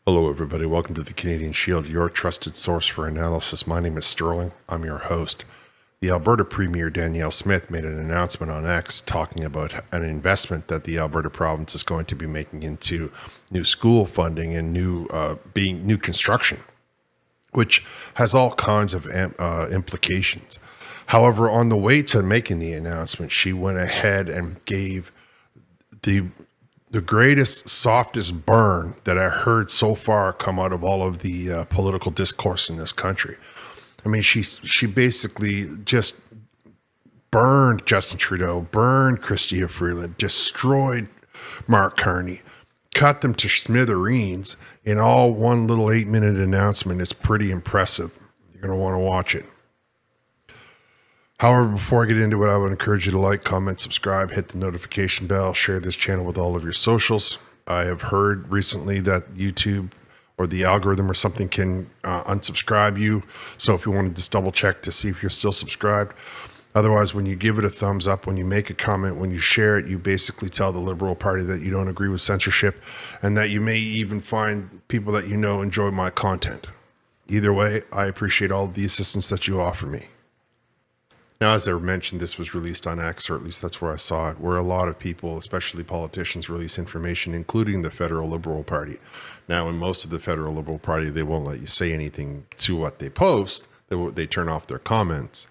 Hello, everybody. Welcome to the Canadian Shield, your trusted source for analysis. My name is Sterling. I'm your host. The Alberta Premier Danielle Smith made an announcement on X talking about an investment that the Alberta province is going to be making into new school funding and new construction, which has all kinds of implications. However, on the way to making the announcement, she went ahead and gave the greatest, softest burn that I heard so far come out of all of the political discourse in this country. I mean, she basically just burned Justin Trudeau, burned Chrystia Freeland, destroyed Mark Carney, cut them to smithereens in all one little 8-minute announcement. It's pretty impressive. You're going to want to watch it. However, before I get into it, I would encourage you to like, comment, subscribe, hit the notification bell, share this channel with all of your socials. I have heard recently that YouTube or the algorithm or something can unsubscribe you. So if you want to just double check to see if you're still subscribed. Otherwise, when you give it a thumbs up, when you make a comment, when you share it, you basically tell the Liberal Party that you don't agree with censorship and that you may even find people that you know enjoy my content. Either way, I appreciate all the assistance that you offer me. Now, as I mentioned, this was released on X, or at least that's where I saw it, where a lot of people, especially politicians, release information, including the federal Liberal Party. Now, in most of the federal Liberal Party, they won't let you say anything to what they post. They turn off their comments,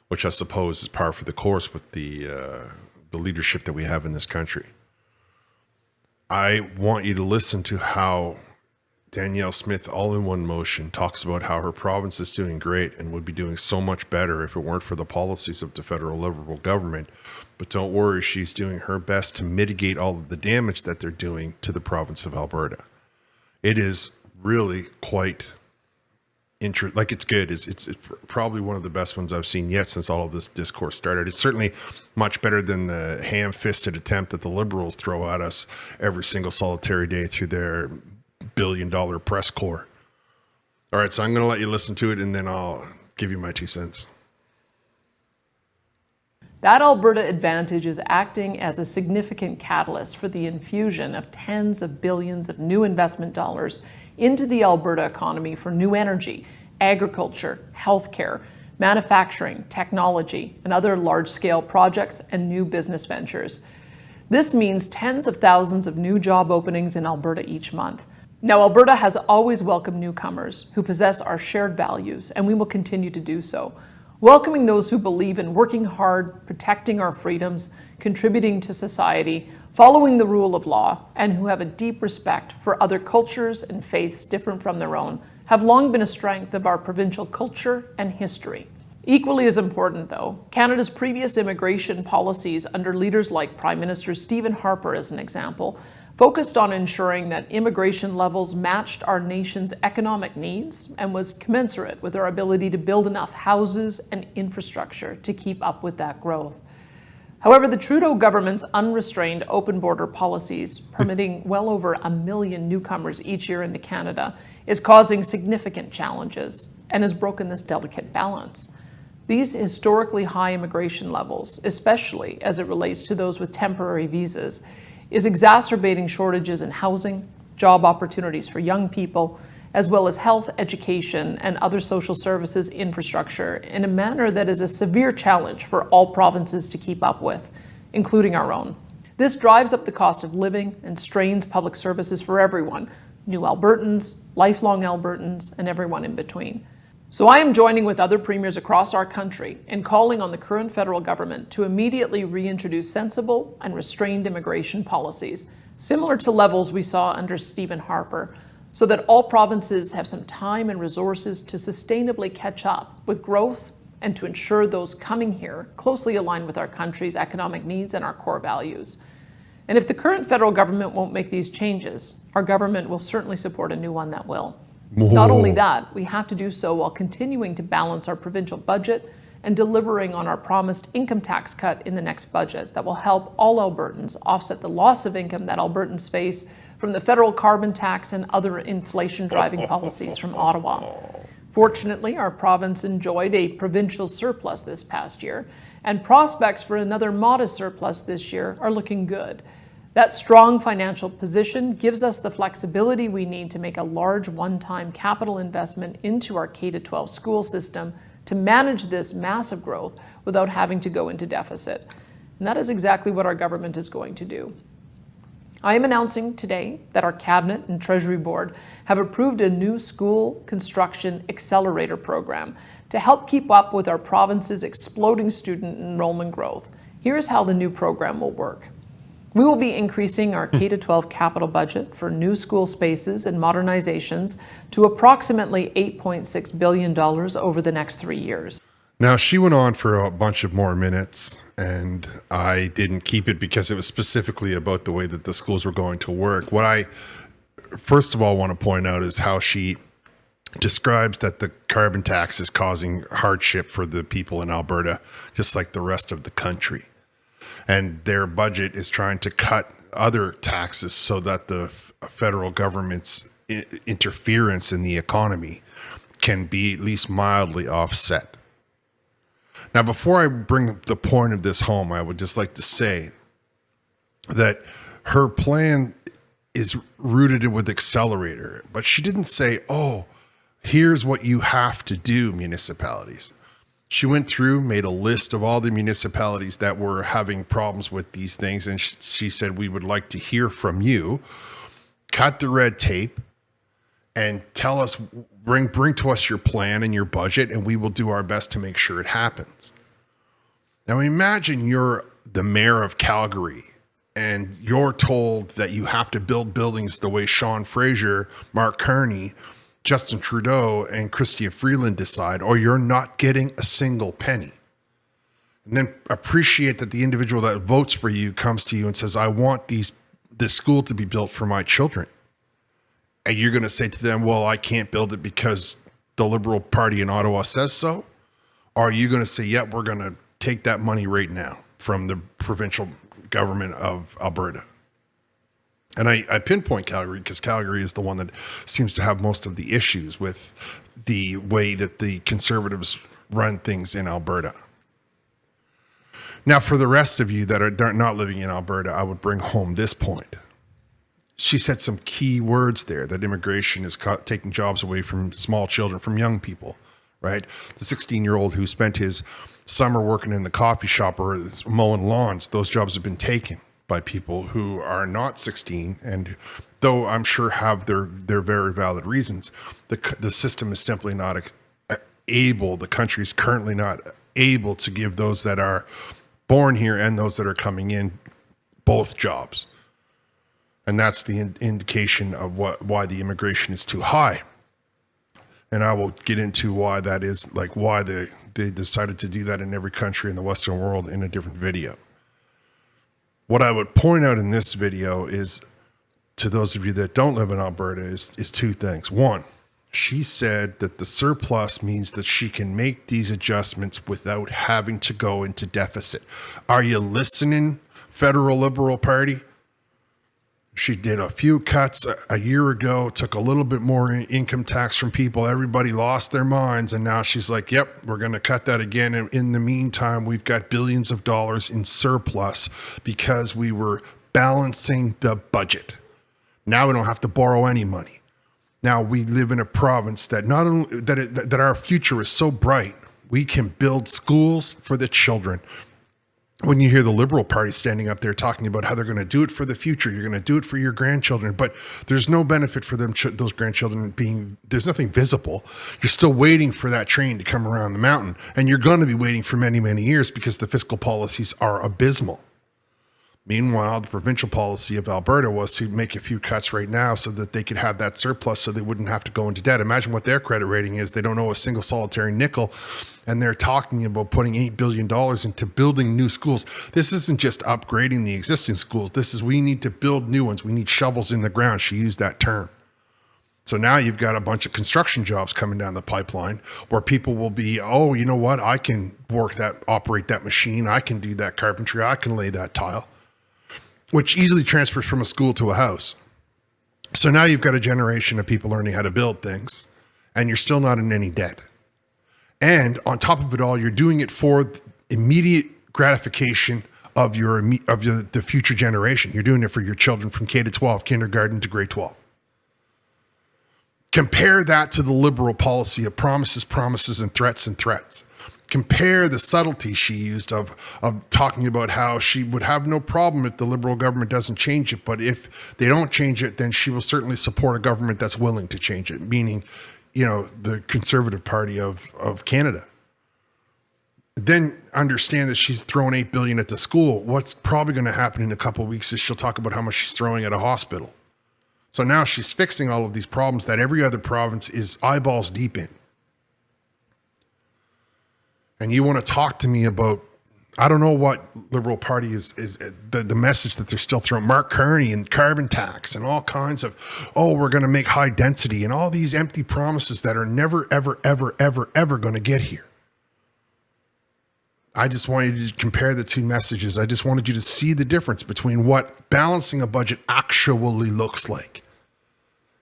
which I suppose is par for the course with the leadership that we have in this country. I want you to listen to how Danielle Smith, all in one motion, talks about how her province is doing great and would be doing so much better if it weren't for the policies of the federal Liberal government. But don't worry, she's doing her best to mitigate all of the damage that they're doing to the province of Alberta. It is really quite interesting. Like, it's good. It's probably one of the best ones I've seen yet since all of this discourse started. It's certainly much better than the ham-fisted attempt that the Liberals throw at us every single solitary day through their billion-dollar press corps. All right, so I'm going to let you listen to it, and then I'll give you my 2 cents. That Alberta advantage is acting as a significant catalyst for the infusion of tens of billions of new investment dollars into the Alberta economy for new energy, agriculture, healthcare, manufacturing, technology, and other large-scale projects and new business ventures. This means tens of thousands of new job openings in Alberta each month. Now, Alberta has always welcomed newcomers who possess our shared values, and we will continue to do so. Welcoming those who believe in working hard, protecting our freedoms, contributing to society, following the rule of law, and who have a deep respect for other cultures and faiths different from their own, have long been a strength of our provincial culture and history. Equally as important, though, Canada's previous immigration policies under leaders like Prime Minister Stephen Harper, as an example, focused on ensuring that immigration levels matched our nation's economic needs and was commensurate with our ability to build enough houses and infrastructure to keep up with that growth. However, the Trudeau government's unrestrained open border policies, permitting well over 1 million newcomers each year into Canada, is causing significant challenges and has broken this delicate balance. These historically high immigration levels, especially as it relates to those with temporary visas, is exacerbating shortages in housing, job opportunities for young people, as well as health, education, and other social services infrastructure in a manner that is a severe challenge for all provinces to keep up with, including our own. This drives up the cost of living and strains public services for everyone, new Albertans, lifelong Albertans, and everyone in between. So I am joining with other premiers across our country in calling on the current federal government to immediately reintroduce sensible and restrained immigration policies, similar to levels we saw under Stephen Harper, so that all provinces have some time and resources to sustainably catch up with growth and to ensure those coming here closely align with our country's economic needs and our core values. And if the current federal government won't make these changes, our government will certainly support a new one that will. Not only that, we have to do so while continuing to balance our provincial budget and delivering on our promised income tax cut in the next budget that will help all Albertans offset the loss of income that Albertans face from the federal carbon tax and other inflation-driving policies from Ottawa. Fortunately, our province enjoyed a provincial surplus this past year, and prospects for another modest surplus this year are looking good. That strong financial position gives us the flexibility we need to make a large one-time capital investment into our K-12 school system to manage this massive growth without having to go into deficit. And that is exactly what our government is going to do. I am announcing today that our Cabinet and Treasury Board have approved a new school construction accelerator program to help keep up with our province's exploding student enrollment growth. Here's how the new program will work. We will be increasing our K-12 capital budget for new school spaces and modernizations to approximately $8.6 billion over the next 3 years. Now, she went on for a bunch of more minutes, and I didn't keep it because it was specifically about the way that the schools were going to work. What I, first of all, want to point out is how she describes that the carbon tax is causing hardship for the people in Alberta, just like the rest of the country. And their budget is trying to cut other taxes so that the federal government's interference in the economy can be at least mildly offset. Now, before I bring the point of this home, I would just like to say that her plan is rooted with accelerator, but she didn't say, oh, here's what you have to do, municipalities. She went through, made a list of all the municipalities that were having problems with these things, and she said, we would like to hear from you. Cut the red tape and tell us, bring to us your plan and your budget, and we will do our best to make sure it happens. Now imagine you're the mayor of Calgary and you're told that you have to build buildings the way Sean Fraser, Mark Carney, Justin Trudeau, and Chrystia Freeland decide, or you're not getting a single penny. And then appreciate that the individual that votes for you comes to you and says, I want this school to be built for my children. And you're going to say to them, well, I can't build it because the Liberal Party in Ottawa says so? Or are you going to say, yep, we're going to take that money right now from the provincial government of Alberta? And I pinpoint Calgary because Calgary is the one that seems to have most of the issues with the way that the Conservatives run things in Alberta. Now, for the rest of you that are not living in Alberta, I would bring home this point. She said some key words there, that immigration is taking jobs away from small children, from young people, right? The 16-year-old who spent his summer working in the coffee shop or mowing lawns, those jobs have been taken by people who are not 16, and though I'm sure have their very valid reasons, the system is simply not able, the country is currently not able to give those that are born here and those that are coming in both jobs. And that's the indication of why the immigration is too high. And I will get into why that is, like why they decided to do that in every country in the Western world in a different video. What I would point out in this video is, to those of you that don't live in Alberta, is two things. One, she said that the surplus means that she can make these adjustments without having to go into deficit. Are you listening, federal Liberal Party? She did a few cuts a year ago, took a little bit more income tax from people. Everybody lost their minds. And now she's like, yep, we're going to cut that again. And in the meantime, we've got billions of dollars in surplus because we were balancing the budget. Now we don't have to borrow any money. Now we live in a province that not only that our future is so bright, we can build schools for the children. When you hear the Liberal Party standing up there talking about how they're going to do it for the future, you're going to do it for your grandchildren, but there's no benefit for them, those grandchildren being, there's nothing visible. You're still waiting for that train to come around the mountain, and you're going to be waiting for many, many years because the fiscal policies are abysmal. Meanwhile, the provincial policy of Alberta was to make a few cuts right now so that they could have that surplus so they wouldn't have to go into debt. Imagine what their credit rating is. They don't owe a single solitary nickel, and they're talking about putting $8 billion into building new schools. This isn't just upgrading the existing schools. This is, we need to build new ones. We need shovels in the ground. She used that term. So now you've got a bunch of construction jobs coming down the pipeline where people will be, oh, you know what? I can operate that machine. I can do that carpentry. I can lay that tile, which easily transfers from a school to a house. So now you've got a generation of people learning how to build things, and you're still not in any debt. And on top of it all, you're doing it for immediate gratification the future generation. You're doing it for your children from K to 12, kindergarten to grade 12. Compare that to the liberal policy of promises, promises, and threats and threats. Compare the subtlety she used of talking about how she would have no problem if the liberal government doesn't change it, but if they don't change it, then she will certainly support a government that's willing to change it, meaning, the Conservative Party of Canada. Then understand that she's thrown $8 billion at the school. What's probably going to happen in a couple of weeks is she'll talk about how much she's throwing at a hospital. So now she's fixing all of these problems that every other province is eyeballs deep in. And you want to talk to me about, I don't know what Liberal Party is the message that they're still throwing. Mark Carney and carbon tax and all kinds of, we're going to make high density and all these empty promises that are never, ever, ever, ever, ever going to get here. I just wanted you to compare the two messages. I just wanted you to see the difference between what balancing a budget actually looks like.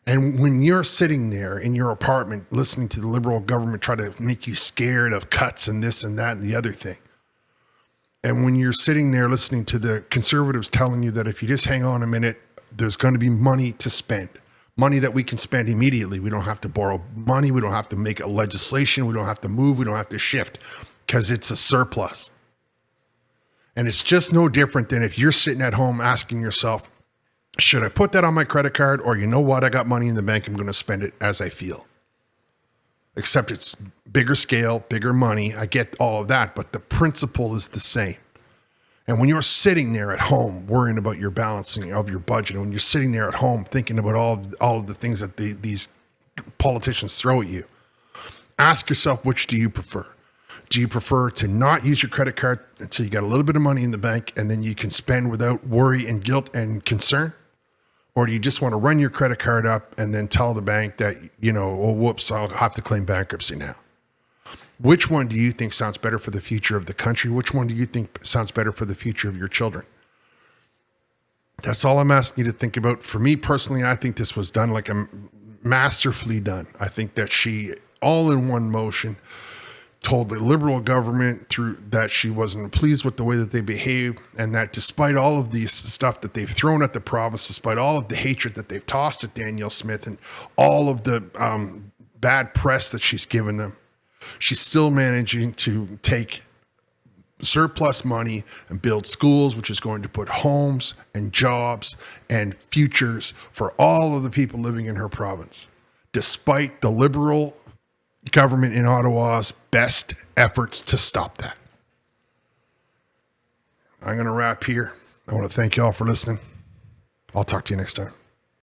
And when you're sitting there in your apartment listening to the Liberal government try to make you scared of cuts and this and that and the other thing, and when you're sitting there listening to the Conservatives telling you that if you just hang on a minute, there's going to be money to spend, money that we can spend immediately. We don't have to borrow money. We don't have to make a legislation. We don't have to move. We don't have to shift because it's a surplus. And it's just no different than if you're sitting at home asking yourself, should I put that on my credit card? Or you know what? I got money in the bank. I'm going to spend it as I feel. Except it's bigger scale, bigger money. I get all of that, but the principle is the same. And when you're sitting there at home worrying about your balancing of your budget, and when you're sitting there at home thinking about all of the things that these politicians throw at you, ask yourself, which do you prefer? Do you prefer to not use your credit card until you got a little bit of money in the bank and then you can spend without worry and guilt and concern? Or do you just want to run your credit card up and then tell the bank that, whoops, I'll have to claim bankruptcy now? Which one do you think sounds better for the future of the country? Which one do you think sounds better for the future of your children? That's all I'm asking you to think about. For me personally, I think this was done like a masterfully done. I think that she, all in one motion, told the Liberal government through that she wasn't pleased with the way that they behaved, and that despite all of these stuff that they've thrown at the province, despite all of the hatred that they've tossed at Danielle Smith and all of the bad press that she's given them, she's still managing to take surplus money and build schools, which is going to put homes and jobs and futures for all of the people living in her province, despite the Liberal government in Ottawa's best efforts to stop that. I'm going to wrap here. I want to thank you all for listening. I'll talk to you next time.